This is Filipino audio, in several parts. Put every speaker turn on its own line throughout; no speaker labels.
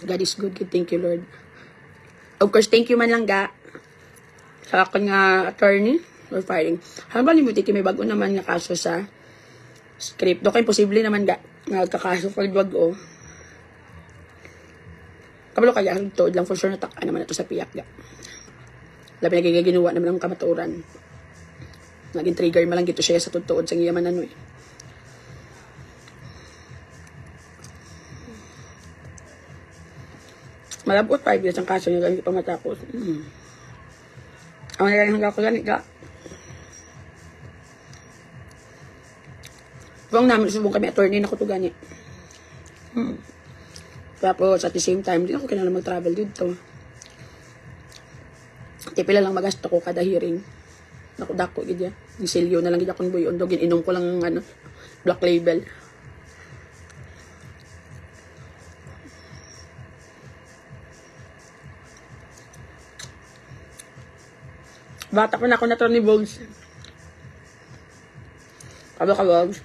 God is good. Thank you, Lord. Of course, thank you man lang ga sa akin nga attorney or filing. Habang limuti may bago naman nga kaso sa script. Do kay posible naman ga nagkakaso pag wag-o. Kabalo kaya to lang for sure nataka naman ito sa piyak ga. Labi naging ginawa naman ng kamaturan. Naging trigger man lang gito siya sa tutuod sa iyaman ano eh. Malabot 5 years ang kaso niya ganito pa matapos. Ang naging hanggang ko ganit ka. Buong namin subong kami attorney na ko to ganit. Tapos at the same time, din ako kinala mag-travel dito. Tipila lang magasto ko kada hearing. Dako gid ya. Yung silyo na lang gid akong buyon do ginom ko lang ano black label. Bata pa na ako na to ni Bogs. Kaba ka Bogs.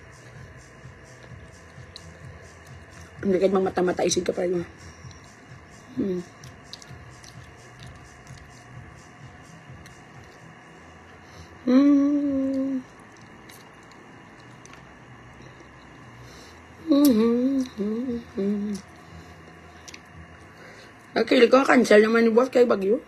Hindi kayo mang mata-mata isig ka pa rin. Nagkilig ko, cancel naman ni boss kay Bagyo.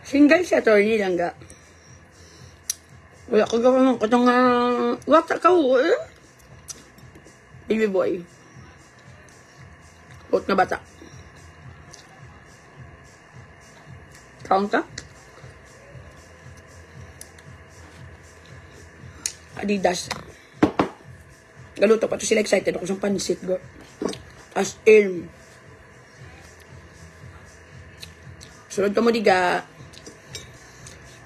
Single si attorney lang ga. Wala ko gawin ko itong wata ka eh. Baby boy. Out na bata. Count ka? Adidas. Galuto pa to sila excited ako sa pansit go. As in. Sunod ka mo diga.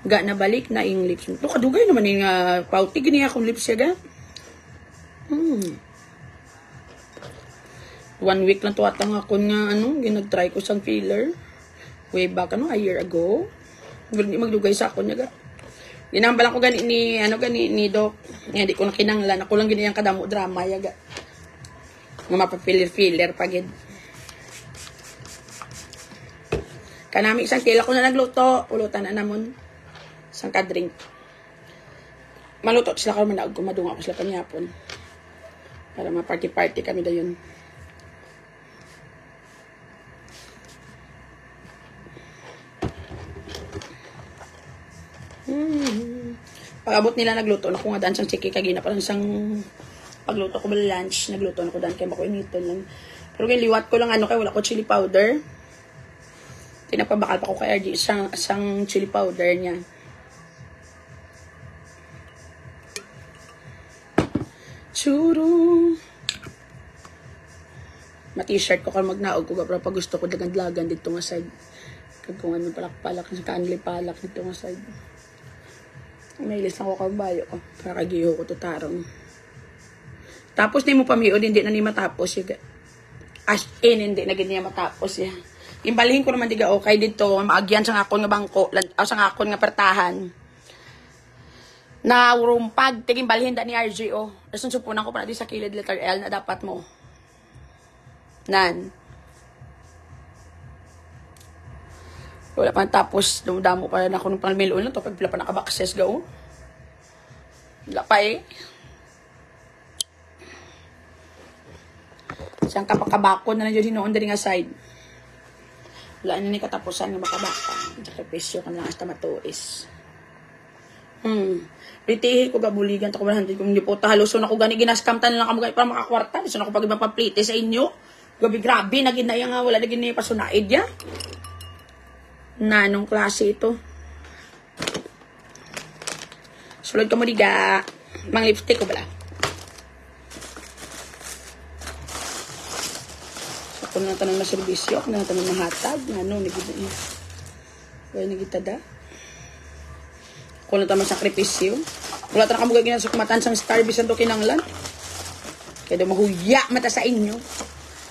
Ga na balik na yung lips. Ito kadugay naman yung pauti. Gini akong lips siya ga. 1 week lang tuwatang ako nga ginag-try ko sang filler. Way back a year ago. Hindi magdugay sa ako niya ga. Ginambalan ko gani ni Doc. Hindi ko na kinanglan. Ako lang ganyan kadamo drama yaga. Nga mapapiller-filler pagid. Kanami isang kilo ko na nagluto. Ulutan na namon. Isang ka-drink. Maluto sila karon manaog ko madunga ko sila kanyapon. Para ma-party-party kami dayon. Pag-abot nila nagluto na ko nga daan sang chiki kagina pa lang sang pagluto ko ba lunch nagluto na ko daan kay bako initon lang pero kay liwat ko lang kay wala ko chili powder tinapabakal pa ko kay RG sang chili powder niya churu ma-t-shirt ko kung magnaog ko pero pag gusto ko dagan-dlagan dito nga side kag kung ano palak-palak sa kanli palak dito nga side. Nailis lang ako kabayo ko. Kakagiho ko to tarong. Tapos ni mo pamiod, hindi na ni matapos. As in, hindi na ganyan matapos. Imbalihin ko naman diga okay dito. Maagyan sa akon nga bangko. Sa akon nga pertahan. Na rumpag. Tigimbalhin da ni RGO. Tapos supunan ko pa na di sa kilid letter L na dapat mo. Nan. Wala pa tapos, dumudamo pa rin ako ng pangmilon lang to. Pagpila pa nakabakses gao. Wala pa eh. Siyang kapakabako na nandiyo hinoon din nga side. Wala na ni katapusan nga makabaka. Sakripisyo ka na lang hasta matuis. Pritihi ko gabuligan. Tako ba kung hindi po tahaluson ako gani ginaskamtan na lang kamo para makakwarta. Gusto na ako pag mapaplite sa inyo. Gabi grabe, naging na nga wala naging na yung pasunaid ya. Na, anong klase ito? Sulod ka mo diga. Mang lipstick ko bala. So, kung natanong na servisyo, kung natanong mahatag, ano, nagitada. Kung natanong sakripisyo. Wala tanong kamugay ginasukmatan sang starbisan to kinanglan. Kaya daw mahuya mata sa inyo.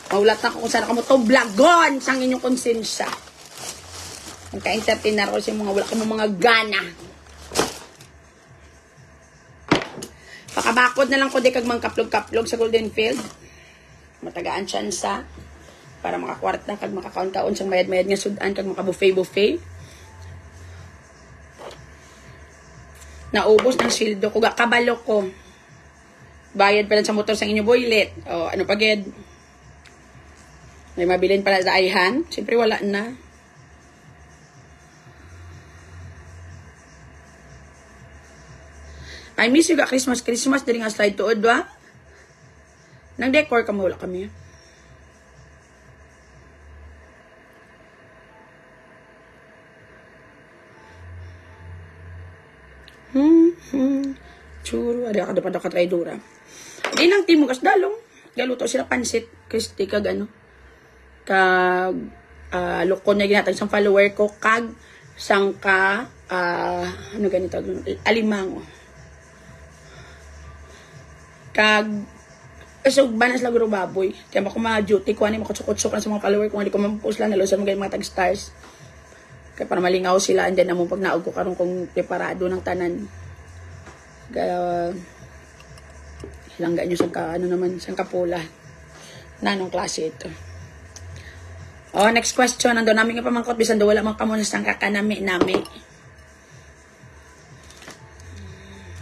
Maulat na kung saan ka mo to blagon sang inyong konsensya. Ang ka-entertainer ko sa mga wala ka mga gana. Makabakod na lang ko di kag mangkaplog-kaplog sa Golden Field. Matagaan tsansa para makakwarta kag makakaon-kaon sang mayad-mayad nga sudan kag makabuffet-buffet. Naubos ng sildo ko, kabalo ko. Bayad pa lang sa motor sang inyo boylet. O, ano pa ged? May mabilin pala sa ayhan. Siyempre wala na. I miss you ga Christmas. Christmas, dali nga slide tuod, ba? Nang decor ka wala kami. Churo, ada ka dapat traidora. Di nang timo kas dalong. Galuto sila pansit, Christy kag ano. Kag lokon na ginatag sang follower ko kag sangka ano ganito alimango. Kag so banas lang guro baboy. Kaya ako ma-duty ko ani makutsuk-kutsuk lang sa mga follower ko, hindi ko mampost lang nalo sa mga tag-stars. Kaya para malingaw sila and then among pag naog ko karon kong preparado ng tanan. Kaya hilangga nyo sa ano naman sa kapula. Nanong klase ito. Oh, next question. Nando namin nga pamangkot bisan do wala man kamo sa kakanami nami.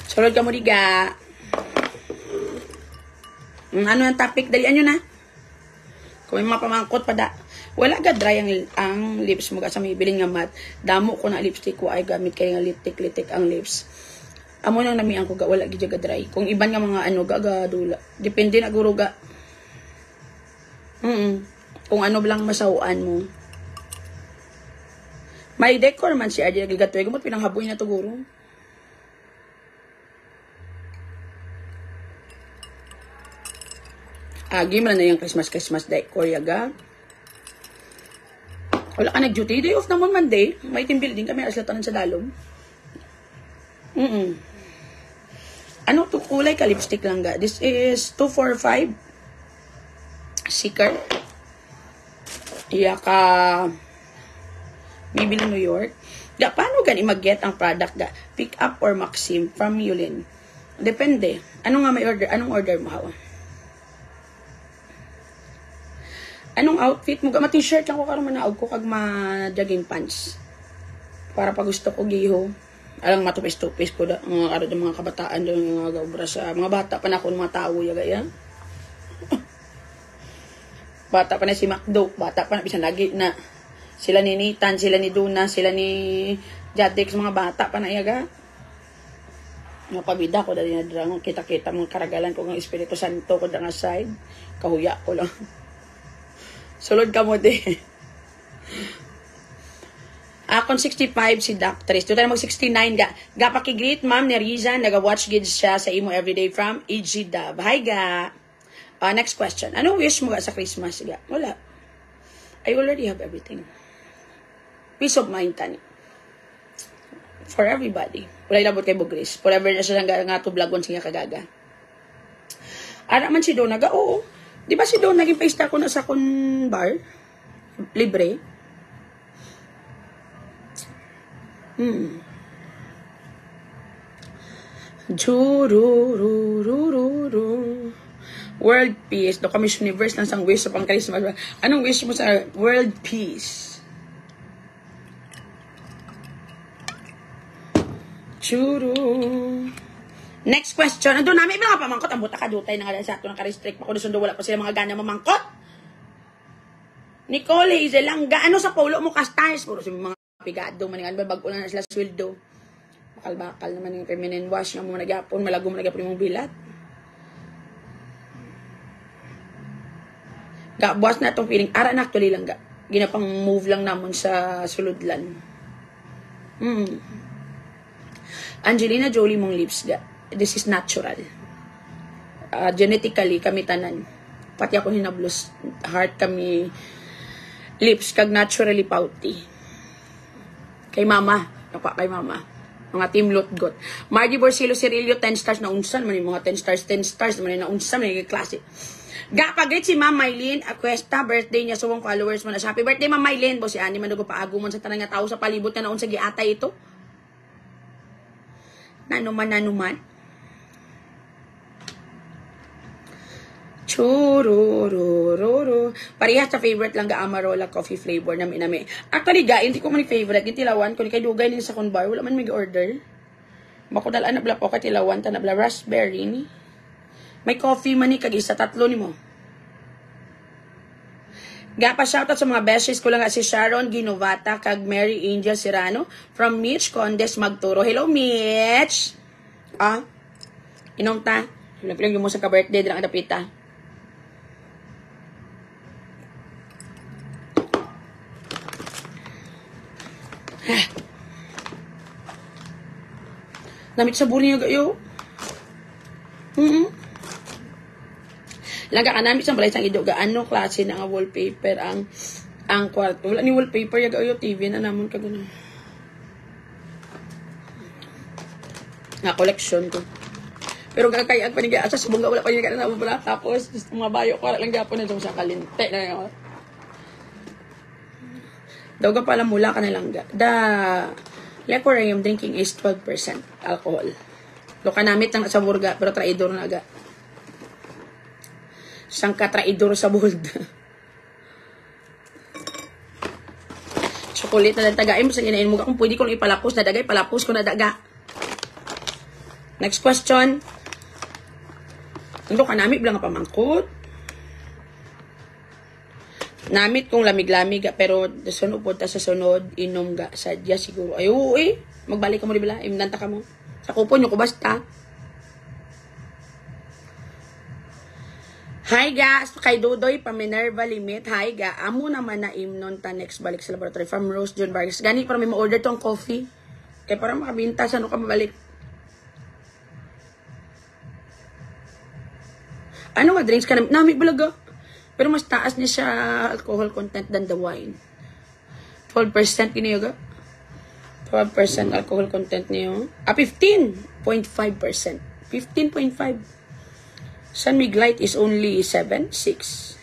Sulod ka mo diga. Ano ang topic? Dalian nyo na. Kung may mapamangkot pa da. Wala ka dry ang lips mo sa may bilin nga mat. Damo ko na lipstick ko ay gamit kayo nga litik-litik ang lips. Amo nang namiang ko ga wala gid ga dry. Kung iban nga mga ano ga dula. Depende na guro ga. Kung ano lang masawaan mo. May decor man si Adi nagigatoy. Gumot pinanghaboy na to guro. Agi man na yung Christmas decor yaga. Wala ka nag-duty. Day off naman Monday. May team building kami. Aslatanan sa dalom. Ano to kulay ka? Lipstick lang ga. This is 245. Seeker. Iya ka. Maybe New York. Da, paano gani mag-get ang product ga? Pick up or Maxim from Yulin? Depende. Ano nga may order? Anong order mo hawa? Anong outfit mo? Ma-t-shirt lang ko karon manaog ko kag ma-jogging pants. Para pag gusto ko giho. Alang matupis-tupis ko da mga karon mga kabataan do mga gaubra sa mga bata pa na ako mga tawo yaga ya. Bata pa na si Macdo, bata pa na bisan lagi na sila ni Nitan, sila ni Duna, sila ni Jadex mga bata pa na yaga. Mapabida ko dali na drang kita-kita mga karagalan ko ng Espiritu Santo ko da nga side. Kahuya ko lang. Sulod ka mo di. Akon 65 si Doctress. Doon tayo mag-69 ga. Ga pakigreet ma'am ni Riza. Naga-watch gids siya sa imo everyday from EG Dub. Hi ga. Next question. Anong wish mo ga sa Christmas ga? Wala. I already have everything. Peace of mind tani. For everybody. Wala ilabot kay Bugris. Forever na siya nga tublagon siya kagaga. Ara man si Donaga. Oo. Di ba si Don, naging paista ko na sa kun bar? Libre? World peace. Do kami universe lang sang wish sa pang Christmas. Anong wish mo sa world peace? Next question. Ando namin mga pamangkot. Ang buta ka dutay na nga sa ato naka-restrict pa. Kung sundo wala pa sila mga gana mamangkot. Nicole, lang gaano sa polo mo ka-stars. Puro si mga pigado. Maningan ba bago na sila sweldo. Bakal-bakal naman yung feminine wash nga mo nagyapon. Malago mo nagyapon yung bilat. Buwas na itong feeling. Ara na actually lang ga. Ginapang move lang namon sa suludlan. Angelina Jolie mong lips ga. This is natural. Genetically, kami tanan. Pati ako hinablos. Heart kami. Lips, kag naturally pouty. Kay mama. Kay mama. Mga team Lotgot. Margie Borsillo Cirillo, 10 stars na unsan. Man yung mga 10 stars. Man yung unsan. Man yung klase. Gapagrit si Ma'am Mylene Acuesta. Birthday niya. Suwang followers mo na. Happy birthday, Ma'am Mylene. Bo si Ani man paagumon sa tanang nga tao sa palibot na naun sa giatay ito. Nanuman. Chururururu. Parehas sa favorite lang ga Amarola coffee flavor nami. Actually ga, hindi ko man favorite. Gitilawan ko ni kay dugay ni sa conbar. Wala man may order. Makudalaan na bla po kay tilawan ta na bla raspberry ni. May coffee man ni kag isa tatlo ni mo. Ga pa shoutout sa mga besties ko lang nga si Sharon Ginovata kag Mary Angel Serrano from Mitch Condes Magturo. Hello Mitch. Inong ta. Pilang mo sa ka-birthday din ang dapita. Namit sa buli nga gayo. Laga ka namit sa balay sang ido ga ano klase na nga wallpaper ang kwarto. Wala ni wallpaper ya gayo TV na namon ka gano. Na collection ko. Pero kakayag pa ni ga sa subong wala pa ni ga na wala tapos mga bayo ko lang gapon na sa kalinte na. Daw ka pala mula ka na lang ga. Liquor I am drinking is 12% alcohol. Lo kanamit ng sa burga pero traidor na aga. Sang ka traidor sa bold. Chocolate na lang tagain mo sa inain mo kung pwede ko lang ipalapos na dagay palapos ko na daga. Next question. Ano kanamit bilang pamangkot? Namit kong lamig-lamig pero sunod po ta sa sunod inom ga sadya siguro. Ay magbalik ka mo dibala imnanta ka mo. Sa kupon nyo ko basta. Hi ga, kay Dudoy pa Minerva Limit. Hi ga, amo naman na imnon ta next balik sa laboratory from Rose John Vargas. Gani para may ma-order tong coffee. Kaya para makabinta sa ano ka mabalik. Ano nga drinks ka na? Nami balaga. Pero mas taas niya siya alcohol content than the wine. 12% kiniyoga. 12% alcohol content niyo. 15.5%. 15.5. San Mig Light is only 7, 6.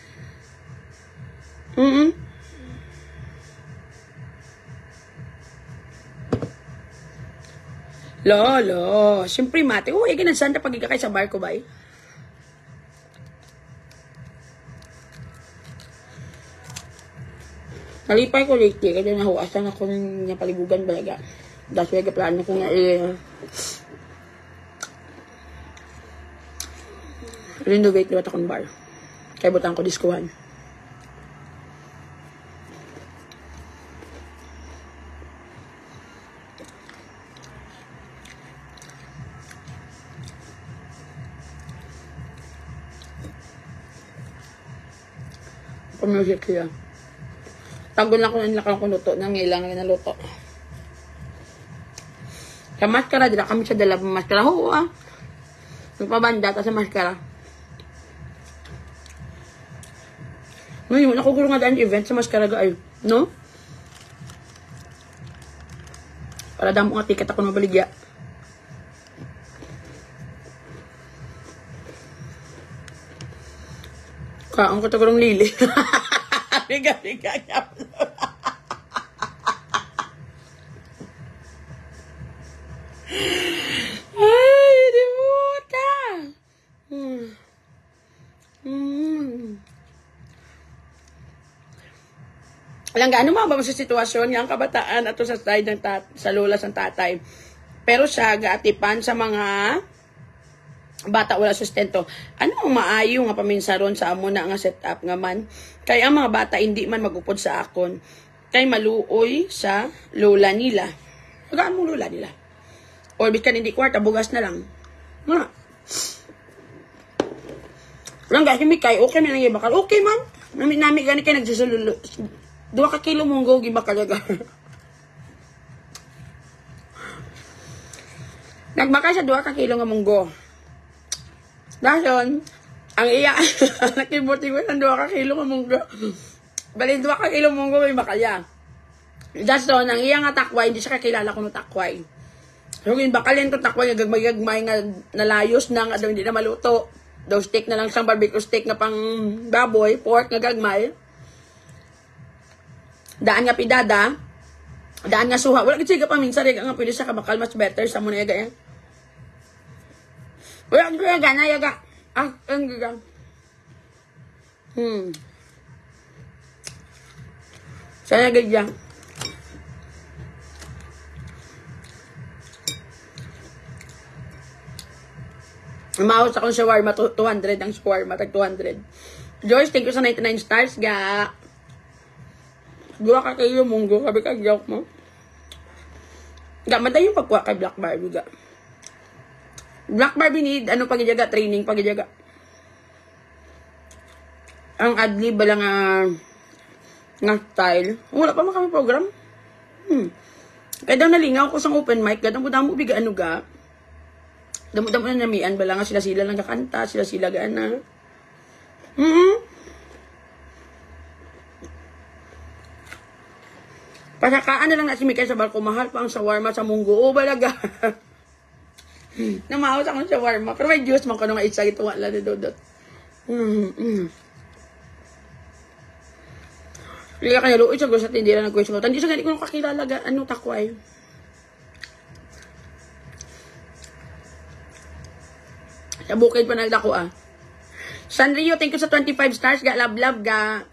Lolo. Siyempre mate. Uy, ganansanda pag ikakay sa bar ko ba eh. Nalipay ko lately, kasi nahuasan ako ng palibugan balaga. That's why plano ko nga renovate liwat akong bar. Kaya butang ko diskuhan. Pamuzik siya. Tagol na ko ng lakang kuluto. Nangilang na naluto. Sa maskara, dila kami sa dala maskara. Oo Nagpabanda ta sa maskara. Ngayon, ako gulo nga daan event sa maskara ga ay. No? Para damo nga ticket ako mabaligya. Kaong ko tagurong lili. Liga-liga niya. Ay, di buta. Alam nga, ano ba sa sitwasyon niyang kabataan ato sa side ng sa lola sa tatay. Pero siya gaatipan sa mga bata wala sustento. Ano ang maayo nga paminsaron sa amo na nga setup nga man. Kaya ang mga bata hindi man magupod sa akon. Kay maluoy sa lola nila. Agaan mo lola nila. Or biskan hindi kwarta, bugas na lang. Nga. Lang guys, may kay okay na lang yung bakal. Okay man. Nami gani kayo nagsusulo. 2 ka kilo munggo, gibakal yaga. Nagbakal sa 2 ka kilo nga munggo. Dahil, ang iya, nakibuti ko ng 2 ka kilo nga munggo. Bali, 2 ka kilo munggo, may bakalya. Dahil, ang iya nga takway, hindi siya kakilala ko ng takway. So, yung bakalyan ko takway, gagmay nga nalayos na, nga hindi na maluto. Daw steak na lang siyang barbecue steak na pang baboy, pork na gagmay. Daan nga pidada, daan nga suha. Wala kasi ka paminsan, nga pwede siya kabakal, mas better sa muna yaga yan. Wala ka yaga na yaga. Ang gaga. Sana ganyan. Umahos akong shawarma, 200 ang shawarma, tag 200. Joyce, thank you sa 99 stars, ga. Dua ka kayo, munggo, sabi ka, joke mo. Ga, maday yung pagkuha kay Black Barbie, ga. Black Barbie need, ano, pagjaga, training, pagjaga. Ang adlib ba lang, nga style. Wala pa man kami program. Kaya daw nalingaw ko sa open mic, ga, damo biga, ano, ga. Damo-damo na namian ba lang nga sila lang kakanta, sila gana. Pasakaan na lang na si Mikael sa barko, mahal pa ang shawarma sa munggo. O balaga. Namahos akong shawarma. Pero may juice man ko nung isa, ito wala na dodot. Liga kanya luoy sa gusto at hindi lang nag-question ko. Hindi sa ganit ko nung kakilala, ano takway. Sa bukid pa nagdako Sanrio, thank you sa 25 stars. Ga, love, ga.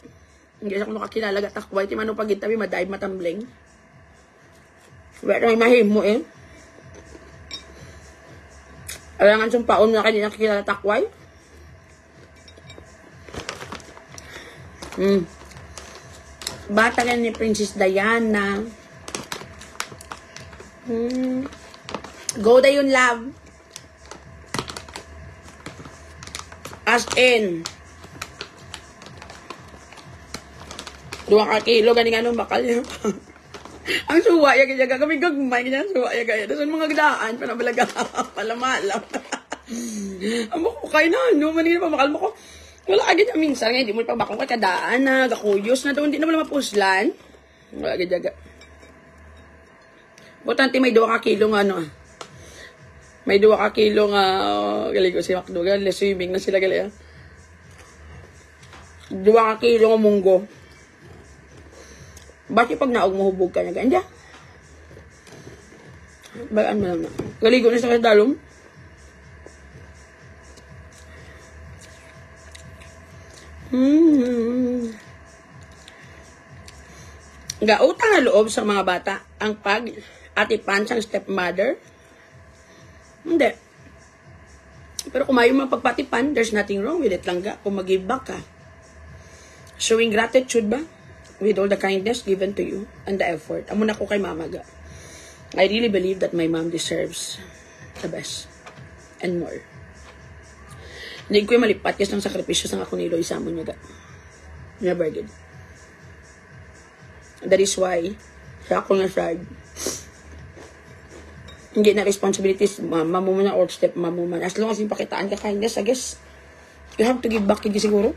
Hindi sa kung nakakilala, ga, takway. Ti manong pagitabi, madive, matambling. Wala may mahimo Alangan siyang paon na kanina nakakilala, takway. Bata ka ni Princess Diana. Go da yun, love. As in, 2 kilo, ganing anong bakal niya. Ang suwa, ya kaya kami gagmay, kanya suwa, ya kaya. Tapos mga gdaan, panabalaga, palamalam. Ang makukay na, no, manila pa bakal mo ko. Wala agad minsan, ngayon, di mo pa bakal kadaan na, gakuyos na doon, hindi na wala mapuslan. Wala agad. Butante may 2 kilo nga, ano, may 2 kilo nga, galing ko si Macdo, galing swimming na sila, galing 2 kilo nga munggo. Bakit pag naog mahubog ka na ganda? Bagaan mo lang na. Galigo na sa kadalong. Gautang na loob sa mga bata ang pag-atipan sang stepmother. Hindi. Pero kung ayaw mo pagpatipan, there's nothing wrong with it lang ga. Kung mag-give back ka. Showing gratitude ba? With all the kindness given to you and the effort. Amo na ko kay mama ga. I really believe that my mom deserves the best and more. Hindi ko yung malipat kasi ng sakripisyo sa ako nilo isamo niya ga. Never did. That is why sa ako nga side hindi na responsibilities mama mo na or step mama mo man. As long as yung pakitaan ka kindness, I guess you have to give back hindi siguro.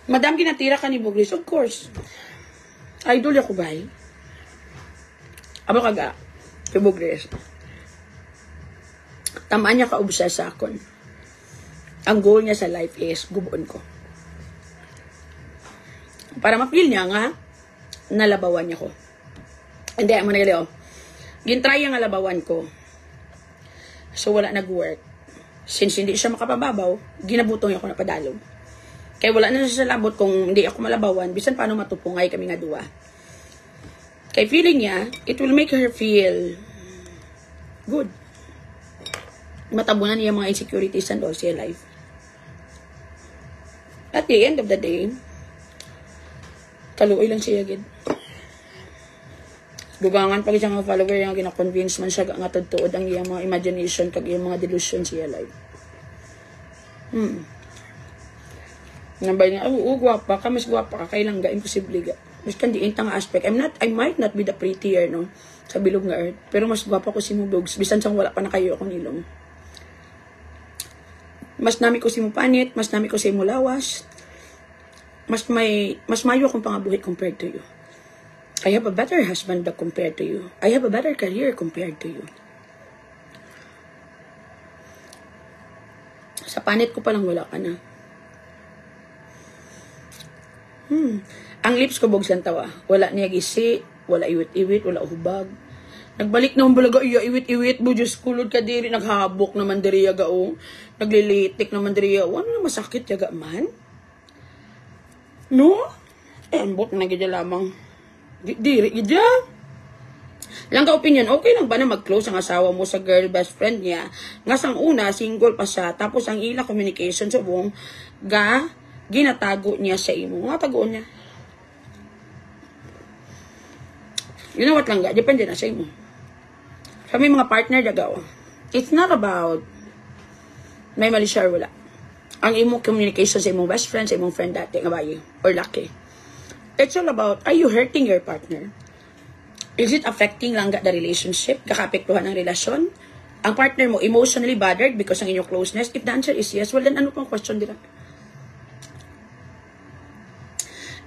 Madam, ginatira ka ni Bugris. Of course. Idol ako ba? Abo kaga. Si Bugris. Tamaan niya ka-obsess sa akon. Ang goal niya sa life is gubuon ko. Para ma-feel niya nga, nalabawan niya ko. Hindi, mo nagali gintry ang nalabawan ko. So, wala nag-work. Since hindi siya makapababaw, ginabutong niya ako na padalog. Kaya wala na siya labot kung hindi ako malabawan, bisan paano matupungay kami nga duwa. Kaya feeling niya, it will make her feel good. Matabunan niya mga insecurities and all siya life. At the end of the day, kaluoy lang siya agad. Dugangan pag isang follower yung gina-convince man siya nga tagtuod ang iyang mga imagination kag iyang mga delusion siya life. Nabay nga, guwapa ka, mas guwapa ka, kailang ga, imposible ga. Mas kandi intang aspect. I might not be the prettier, no, sa bilog nga earth, pero mas guwapa ko si Mudogs, bisan sang wala pa na kayo ako nilong. Mas nami ko si Mupanit, mas nami ko si Mulawas, mas mayo akong pangabuhi compared to you. I have a better husband compared to you. I have a better career compared to you. Sa panit ko palang wala ka na. Ang lips ko bogs lang tawa. Wala niya gisi, wala iwit-iwit, wala hubag. Nagbalik naman balaga iya, iwit-iwit mo, Diyos kulod ka diri, naghabok naman diri yaga o. Naglilitik naman diri yaga. Ano na masakit yaga man? No? Ambot na gidya lamang. Diri gidya. Lang ka opinion, okay lang ba na mag-close ang asawa mo sa girl best friend niya? Nga sang una, single pa siya, tapos ang ila communication sa buong ginatago niya sa imo. Nga tago niya. You know what lang ga? Depende na sa imo. Sa may mga partner dagaw. It's not about may mali siya or wala. Ang imo communication sa imong best friend, sa imong friend dati, nga bayi, or lucky. It's all about, are you hurting your partner? Is it affecting lang the relationship? Kakapektuhan ng relasyon? Ang partner mo emotionally bothered because ng inyong closeness? If the answer is yes, well then ano pang question nila?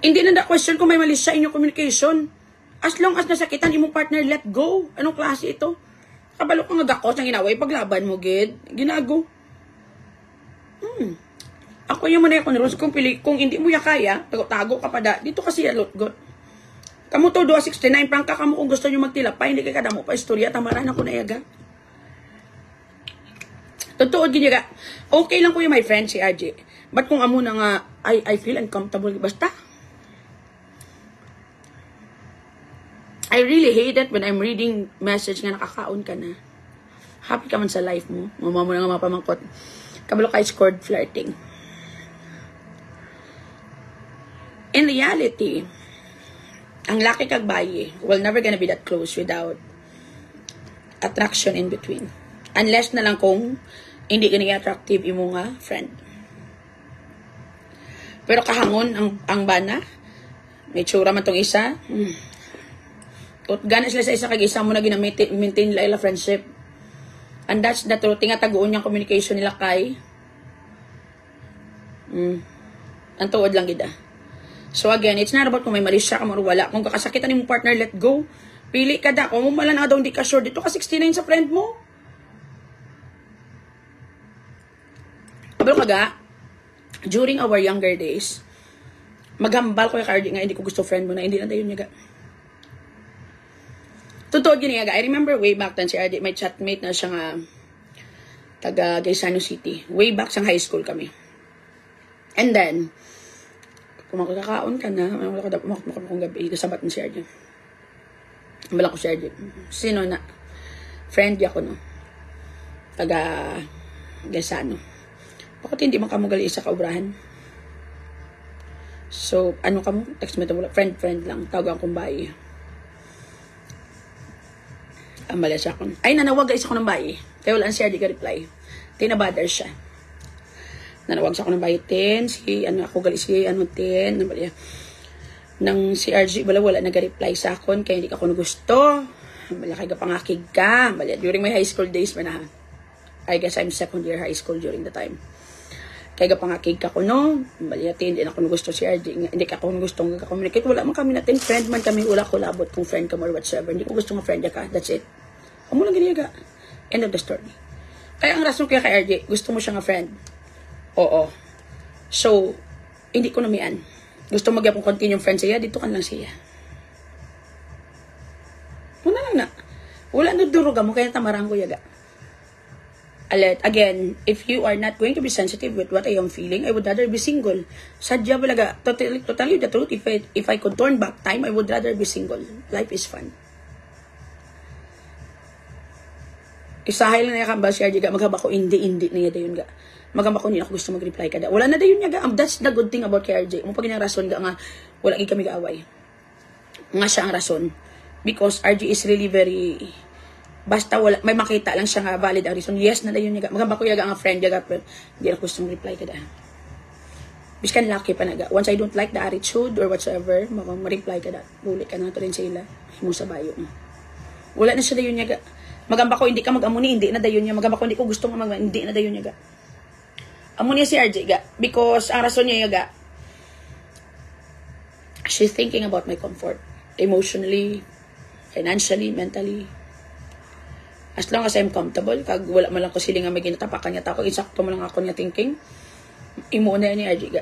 Hindi na question kung may mali siya inyong communication. As long as nasakitan imong partner, let go. Anong klase ito? Kabalo ka nga gakos ng ginaway, paglaban mo, gid. Ginago. Ako yung manay ko ni kung hindi mo ya kaya, tago ka pa da, dito kasi alotgot. Kamu to 269, prangka kamo kung gusto nyo magtilapay, hindi kay kadamo pa istorya, tamaran ako na yaga. Totoo din yaga. Okay lang ko yung my friend si RJ. But kung amo na nga, I feel uncomfortable, basta. I really hate it when I'm reading message nga nakakaon ka na. Happy ka man sa life mo. Mama mo na nga mapamangkot. Kabalo ka scored flirting. In reality, ang laki kag bayi will never gonna be that close without attraction in between. Unless na lang kung hindi gani attractive imo nga friend. Pero kahangon ang bana, may tsura man tong isa, Ut gana sila sa isa kag isa mo na ginamaintain nila friendship. And that's the truth. Nga taguon yung communication nila kay ang tuod lang gida. So again, it's not about kung may mali siya ka wala. Kung kakasakitan ni mong partner, let go. Pili ka da. Kung mo mala na daw hindi ka sure, dito ka 69 sa friend mo. Pero kaga, during our younger days, maghambal ko yung RJ nga, hindi ko gusto friend mo na, hindi na tayo niya ga. Totoo yun nga. I remember way back then si RJ, may chatmate na siya nga taga Gaisano City. Way back sa high school kami. And then, kung makakakaon ka na, wala ka dapat makakakong gabi, kasabat ni si RJ. Wala ko si RJ. Sino na? Friend ako, no? Taga Gaisano. Bakit hindi makamugali isa kaubrahan? So, ano ka mo? Text mo ito mula. Friend lang. Tawag akong bayi. Amala siya ako. Ay, nanawag guys ako ng bayi. Kaya wala siya, di ka reply. Tinabother siya. Nanawag siya ako ng bayi. 10, ako gali si, 10. Nang si RG, wala nag-reply sa akin. Kaya hindi ka ako gusto. Amala, kaya pangakig ka. Amala, during my high school days, I guess I'm second year high school during the time. Kaya pangakig ka ko, no? Amala, hindi na ako gusto si RG. Hindi ka ako gusto communicate. Wala man kami natin. Friend man kami. Wala ko labot kung friend ka mo or whatsoever. Hindi ko gusto nga friend ka. That's it. Amo lang giniyaga. End of the story. Kaya ang rason kaya kay RJ, gusto mo siya nga friend. Oo. So, hindi ko namian. Gusto magyapong continue friend siya, dito kan lang siya. Wala lang na. Wala na duruga mo, kaya tamarang ko yaga. Alert, again, if you are not going to be sensitive with what I am feeling, I would rather be single. Sadya balaga, totally the truth, if I could turn back time, I would rather be single. Life is fun. Isahay lang na yakang ba siya, maghaba ko, hindi niya dayon ga. Maghaba ko, hindi ako gusto mag-reply ka da. Wala na dayon niya ga. That's the good thing about kay RJ. Mo pag yung rason ga nga, wala kami gaaway. Nga siya ang rason. Because RJ is really very, basta wala, may makita lang siya nga valid ang reason. Yes na dayon niya ga. Maghaba ko yaga nga friend yaga, pero hindi ako gusto mag-reply ka da. Biskan laki pa na ga. Once I don't like the attitude or whatsoever, ma-reply ka da. Bulit ka na to rin sa ila. Himo sa bayo mo. Wala na siya dayon niya ga. Magamba ko hindi ka mag-amuni, hindi na dayon niya. Magamba ko hindi ko gusto hindi na dayon niya ga. Amuni si RJ ga. Because ang rason niya ga, she's thinking about my comfort. Emotionally, financially, mentally. As long as I'm comfortable, kag wala man lang ko sila nga may ginatapakan niya. Tako, insakto mo lang ako niya thinking. Imo na ni RJ ga.